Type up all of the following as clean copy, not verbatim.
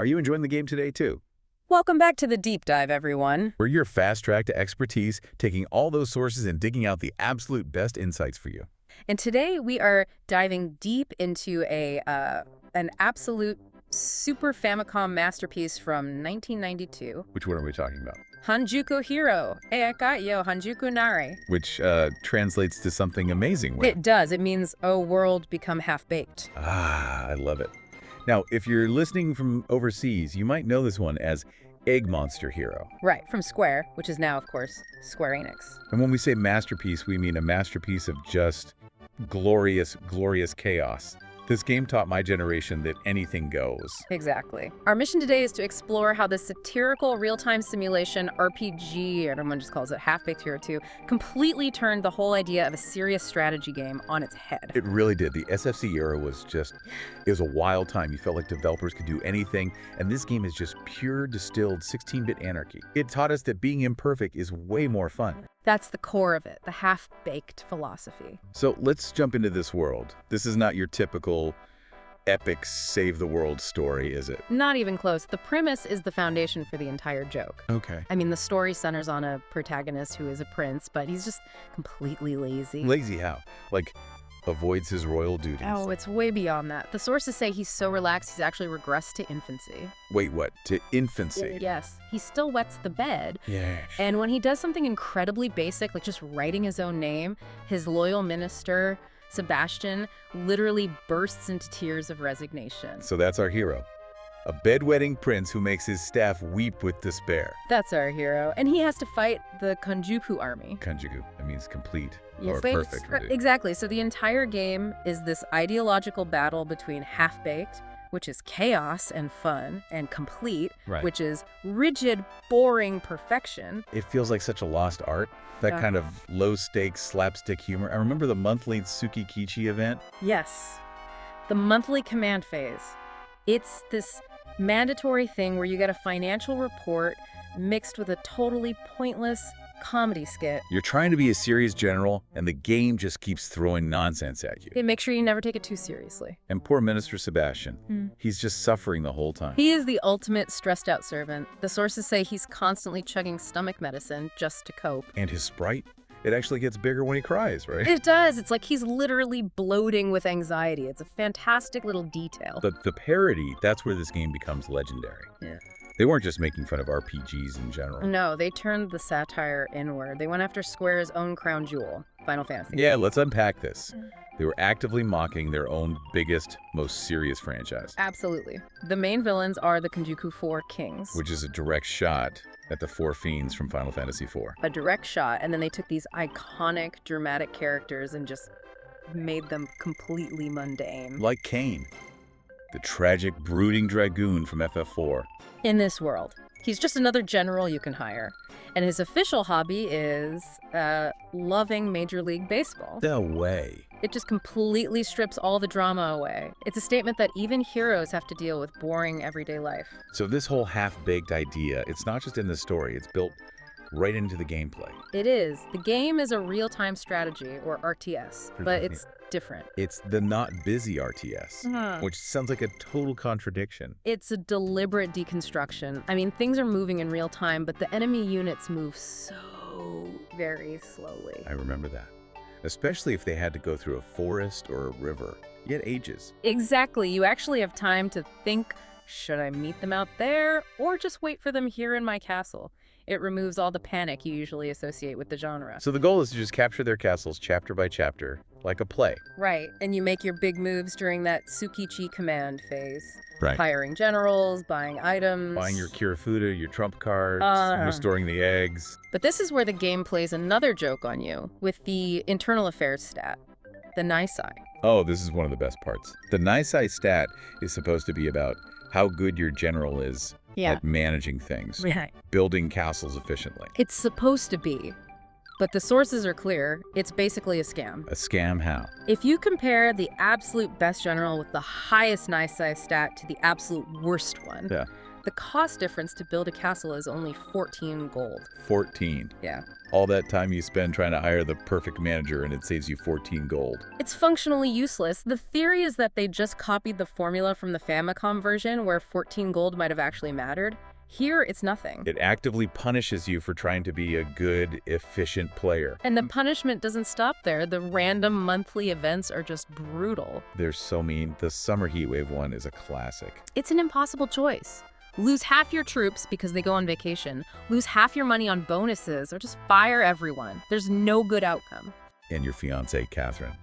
Are you enjoying the game today, too? Welcome back to the Deep Dive, everyone. We're your fast track to expertise, taking all those sources and digging out the absolute best insights for you. And today we are diving deep into an absolute Super Famicom masterpiece from 1992. Which one are we talking about? Hanjuku Hero, Sekai-yo Hanjuku Nare. Which translates to something amazing. It does. It means, oh, world, become half-baked. Ah, I love it. Now, if you're listening from overseas, you might know this one as Egg Hero. Right, from Square, which is now, of course, Square Enix. And when we say masterpiece, we mean a masterpiece of just glorious, glorious chaos. This game taught my generation that anything goes. Exactly. Our mission today is to explore how the satirical real-time simulation RPG, everyone just calls it Half-Baked Hero 2, completely turned the whole idea of a serious strategy game on its head. It really did. The SFC era was just, it was a wild time. You felt like developers could do anything, and this game is just pure distilled 16-bit anarchy. It taught us that being imperfect is way more fun. That's the core of it, the half-baked philosophy. So let's jump into this world. This is not your typical epic save-the-world story, is it? Not even close. The premise is the foundation for the entire joke. Okay. I mean, the story centers on a protagonist who is a prince, but he's just completely lazy. Lazy how? Like, avoids his royal duties. Oh, it's way beyond that. The sources say he's so relaxed he's actually regressed to infancy. Wait, what? To infancy? Yes. He still wets the bed. Yeah. And when he does something incredibly basic, like just writing his own name, his loyal minister, Sebastian, literally bursts into tears of resignation. So that's our hero. A bedwetting prince who makes his staff weep with despair. That's our hero. And he has to fight the Kanjuku army. Kanjuku. That means complete. Yes, or perfect. Really. Exactly. So the entire game is this ideological battle between half-baked, which is chaos and fun, and complete, right, which is rigid, boring perfection. It feels like such a lost art. That kind of low-stakes slapstick humor. I remember the monthly Tsukikichi event. Yes. The monthly command phase. It's this mandatory thing where you get a financial report mixed with a totally pointless comedy skit. You're trying to be a serious general, and the game just keeps throwing nonsense at you. Okay, make sure you never take it too seriously. And poor Minister Sebastian. He's just suffering the whole time. He is the ultimate stressed-out servant. The sources say he's constantly chugging stomach medicine just to cope. And his sprite? It actually gets bigger when he cries, right? It does. It's like he's literally bloating with anxiety. It's a fantastic little detail. The parody, that's where this game becomes legendary. Yeah. They weren't just making fun of RPGs in general. No, they turned the satire inward. They went after Square's own crown jewel, Final Fantasy. Yeah, let's unpack this. They were actively mocking their own biggest, most serious franchise. Absolutely. The main villains are the Kanjuku 4 kings. Which is a direct shot at the four fiends from Final Fantasy IV. A direct shot, and then they took these iconic, dramatic characters and just made them completely mundane. Like Kain, the tragic, brooding dragoon from FF4. In this world, he's just another general you can hire. And his official hobby is loving Major League Baseball. No way. It just completely strips all the drama away. It's a statement that even heroes have to deal with boring everyday life. So this whole half-baked idea, it's not just in the story, it's built right into the gameplay. It is. The game is a real-time strategy, or RTS, but it's different. It's the not busy RTS, which sounds like a total contradiction. It's a deliberate deconstruction. I mean, things are moving in real time, but the enemy units move so very slowly. I remember that. Especially if they had to go through a forest or a river. You had ages. Exactly. You actually have time to think, should I meet them out there or just wait for them here in my castle? It removes all the panic you usually associate with the genre. So the goal is to just capture their castles chapter by chapter, like a play. Right, and you make your big moves during that Tsukichi command phase. Right. Hiring generals, buying items. Buying your Kirafuda, your trump cards, restoring the eggs. But this is where the game plays another joke on you, with the internal affairs stat, the Nisai. Oh, this is one of the best parts. The Nisai stat is supposed to be about how good your general is at managing things, building castles efficiently. It's supposed to be, but the sources are clear. It's basically a scam. A scam how? If you compare the absolute best general with the highest Nisai stat to the absolute worst one, The cost difference to build a castle is only 14 gold. 14. Yeah. All that time you spend trying to hire the perfect manager and it saves you 14 gold. It's functionally useless. The theory is that they just copied the formula from the Famicom version where 14 gold might have actually mattered. Here, it's nothing. It actively punishes you for trying to be a good, efficient player. And the punishment doesn't stop there. The random monthly events are just brutal. They're so mean. The Summer Heatwave one is a classic. It's an impossible choice. Lose half your troops because they go on vacation, lose half your money on bonuses, or just fire everyone. There's no good outcome. And your fiancée, Catherine.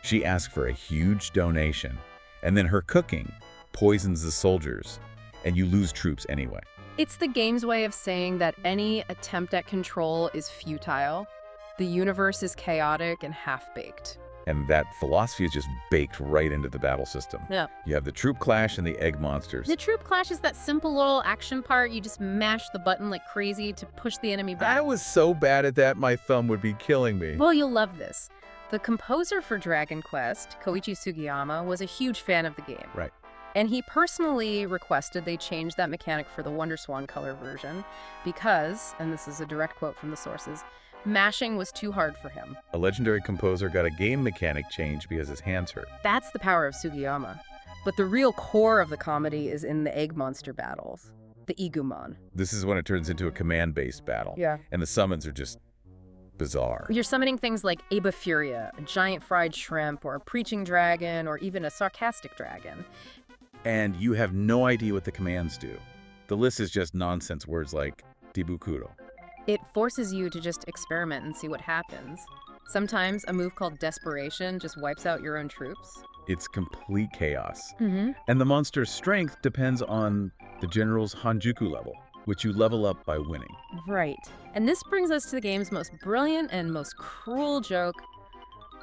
She asks for a huge donation, and then her cooking poisons the soldiers, and you lose troops anyway. It's the game's way of saying that any attempt at control is futile. The universe is chaotic and half-baked. And that philosophy is just baked right into the battle system. Yeah. You have the troop clash and the egg monsters. The troop clash is that simple little action part. You just mash the button like crazy to push the enemy back. I was so bad at that, my thumb would be killing me. Well, you'll love this. The composer for Dragon Quest, Koichi Sugiyama, was a huge fan of the game. Right. And he personally requested they change that mechanic for the WonderSwan color version because, and this is a direct quote from the sources, mashing was too hard for him. A legendary composer got a game mechanic change because his hands hurt. That's the power of Sugiyama. But the real core of the comedy is in the egg monster battles, the Egumon. This is when it turns into a command-based battle. Yeah. And the summons are just bizarre. You're summoning things like Aba Furia, a giant fried shrimp, or a preaching dragon, or even a sarcastic dragon. And you have no idea what the commands do. The list is just nonsense words like Dibukuro. It forces you to just experiment and see what happens. Sometimes a move called Desperation just wipes out your own troops. It's complete chaos. Mm-hmm. And the monster's strength depends on the general's Hanjuku level, which you level up by winning. Right. And this brings us to the game's most brilliant and most cruel joke,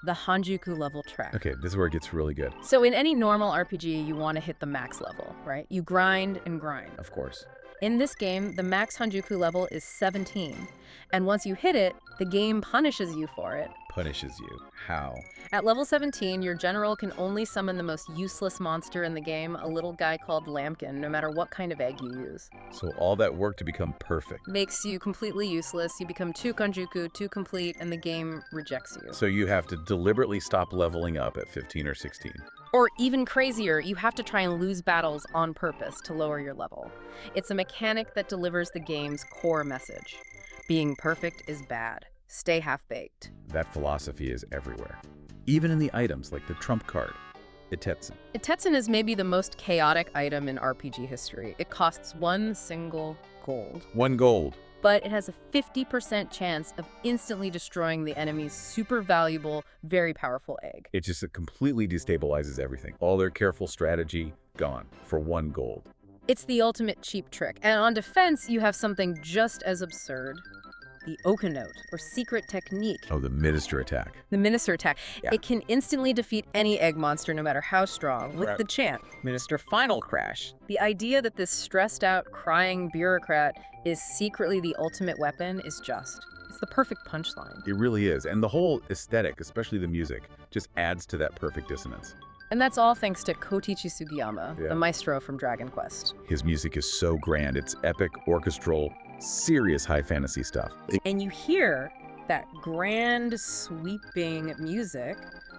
the Hanjuku level track. Okay, this is where it gets really good. So in any normal RPG, you want to hit the max level, right? You grind and grind. Of course. In this game, the max Hanjuku level is 17. And once you hit it, the game punishes you for it. Punishes you. How? At level 17, your general can only summon the most useless monster in the game, a little guy called Lambkin, no matter what kind of egg you use. So all that work to become perfect. Makes you completely useless, you become too Kanjuku, too complete, and the game rejects you. So you have to deliberately stop leveling up at 15 or 16. Or even crazier, you have to try and lose battles on purpose to lower your level. It's a mechanic that delivers the game's core message. Being perfect is bad. Stay half-baked. That philosophy is everywhere. Even in the items like the trump card, Itetsun. Itetsun is maybe the most chaotic item in RPG history. It costs 1 single gold. 1 gold. But it has a 50% chance of instantly destroying the enemy's super valuable, very powerful egg. It just completely destabilizes everything. All their careful strategy, gone for 1 gold. It's the ultimate cheap trick. And on defense, you have something just as absurd. The Okanote, or secret technique. Oh, the Minister attack. The Minister attack. Yeah. It can instantly defeat any egg monster, no matter how strong, with the chant, Minister Final Crash. The idea that this stressed-out, crying bureaucrat is secretly the ultimate weapon is just. It's the perfect punchline. It really is. And the whole aesthetic, especially the music, just adds to that perfect dissonance. And that's all thanks to Koichi Sugiyama, Yeah. the maestro from Dragon Quest. His music is so grand. It's epic, orchestral, serious high fantasy stuff. And you hear that grand, sweeping music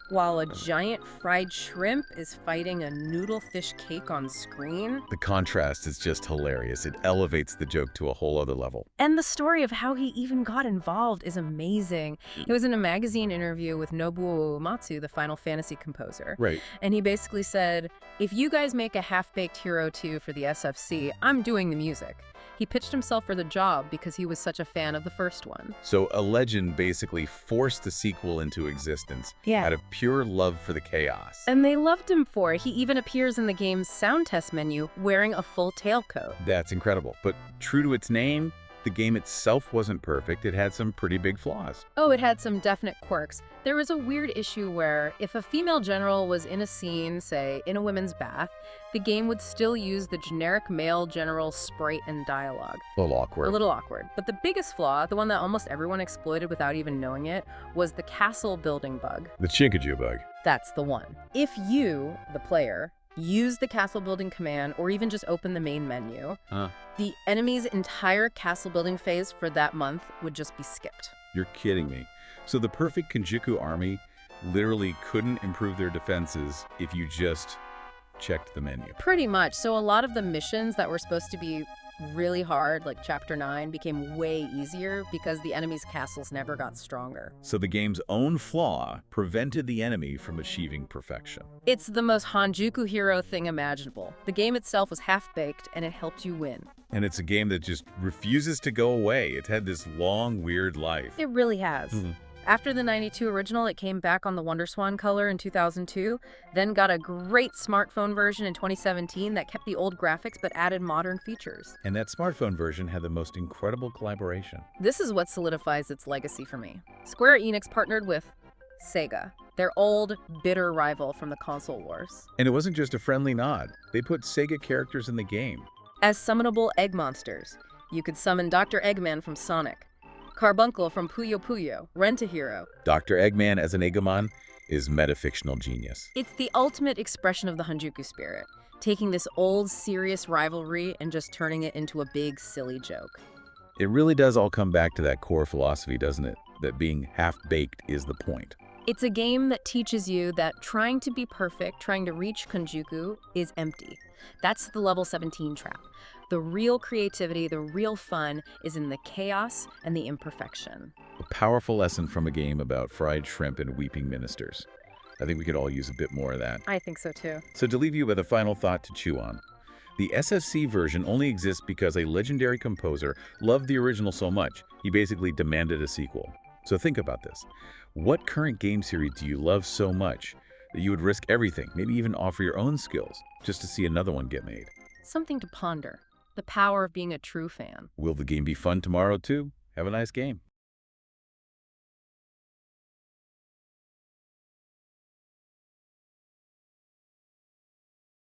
while a giant fried shrimp is fighting a noodle fish cake on screen. The contrast is just hilarious. It elevates the joke to a whole other level. And the story of how he even got involved is amazing. It was in a magazine interview with Nobuo Uematsu, the Final Fantasy composer. Right. And he basically said, if you guys make a Half-Baked Hero 2 for the SFC, I'm doing the music. He pitched himself for the job because he was such a fan of the first one. So a legend basically forced the sequel into existence Yeah. out of pure love for the chaos. And they loved him for it. He even appears in the game's sound test menu wearing a full tailcoat. That's incredible. But true to its name, the game itself wasn't perfect. It had some pretty big flaws. Oh, it had some definite quirks. There was a weird issue where if a female general was in a scene, say, in a women's bath, the game would still use the generic male general sprite and dialogue. A little awkward. A little awkward. But the biggest flaw, the one that almost everyone exploited without even knowing it, was the castle building bug. The Chinkaju bug. That's the one. If you, the player, use the castle building command, or even just open the main menu, the enemy's entire castle building phase for that month would just be skipped. You're kidding me. So the perfect Kanjuku army literally couldn't improve their defenses if you just checked the menu. Pretty much. So a lot of the missions that were supposed to be really hard, like Chapter 9, became way easier because the enemy's castles never got stronger. So the game's own flaw prevented the enemy from achieving perfection. It's the most Hanjuku Hero thing imaginable. The game itself was half-baked, and it helped you win. And it's a game that just refuses to go away. It's had this long, weird life. It really has. After the '92 original, it came back on the WonderSwan color in 2002, then got a great smartphone version in 2017 that kept the old graphics but added modern features. And that smartphone version had the most incredible collaboration. This is what solidifies its legacy for me. Square Enix partnered with Sega, their old, bitter rival from the console wars. And it wasn't just a friendly nod. They put Sega characters in the game. As summonable egg monsters, you could summon Dr. Eggman from Sonic, Carbuncle from Puyo Puyo, Rent-a-Hero. Dr. Eggman as an Egumon is metafictional genius. It's the ultimate expression of the Hanjuku spirit, taking this old, serious rivalry and just turning it into a big, silly joke. It really does all come back to that core philosophy, doesn't it? That being half-baked is the point. It's a game that teaches you that trying to be perfect, trying to reach Kanjuku, is empty. That's the level 17 trap. The real creativity, the real fun is in the chaos and the imperfection. A powerful lesson from a game about fried shrimp and weeping ministers. I think we could all use a bit more of that. I think so too. So to leave you with a final thought to chew on. The SFC version only exists because a legendary composer loved the original so much, he basically demanded a sequel. So think about this. What current game series do you love so much that you would risk everything, maybe even offer your own skills, just to see another one get made? Something to ponder. The power of being a true fan. Will the game be fun tomorrow too? Have a nice game.